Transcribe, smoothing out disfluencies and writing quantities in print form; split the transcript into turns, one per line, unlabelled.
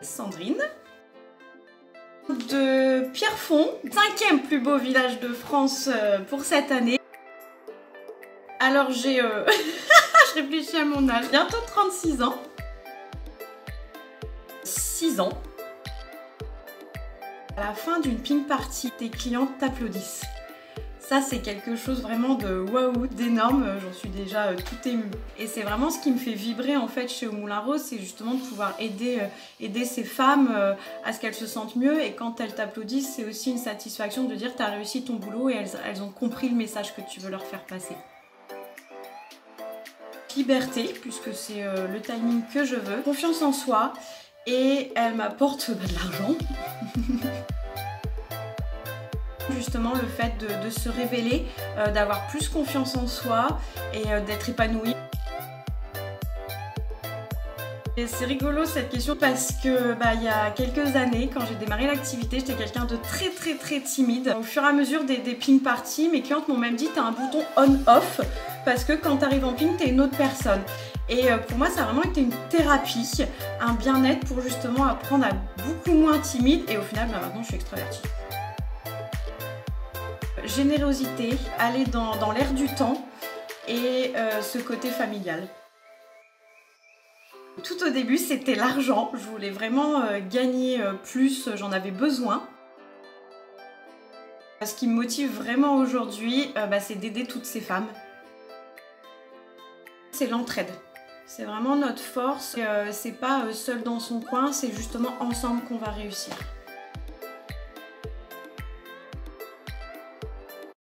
Sandrine. De Pierrefonds, 5e plus beau village de France pour cette année. Alors j'ai... je réfléchis à mon âge. Bientôt 36 ans. 6 ans. À la fin d'une pink party, tes clients t'applaudissent. Ça, c'est quelque chose vraiment de waouh, d'énorme. J'en suis déjà tout émue. Et c'est vraiment ce qui me fait vibrer en fait chez Au Moulin Rose, c'est justement de pouvoir aider ces femmes à ce qu'elles se sentent mieux. Et quand elles t'applaudissent, c'est aussi une satisfaction de dire que tu as réussi ton boulot et elles ont compris le message que tu veux leur faire passer. Liberté, puisque c'est le timing que je veux. Confiance en soi. Et elle m'apporte de l'argent. Justement le fait de se révéler, d'avoir plus confiance en soi et d'être épanouie. Et c'est rigolo cette question parce que il y a quelques années, quand j'ai démarré l'activité, j'étais quelqu'un de très timide. Au fur et à mesure des pink parties, mes clientes m'ont même dit t'as un bouton on-off parce que quand t'arrives en pink, t'es une autre personne. Et pour moi, ça a vraiment été une thérapie, un bien-être pour justement apprendre à être beaucoup moins timide et au final, maintenant je suis extravertie. Générosité, aller dans l'air du temps et ce côté familial. Tout au début, c'était l'argent. Je voulais vraiment gagner plus, j'en avais besoin. Ce qui me motive vraiment aujourd'hui, c'est d'aider toutes ces femmes. C'est l'entraide. C'est vraiment notre force. C'est pas seul dans son coin, c'est justement ensemble qu'on va réussir.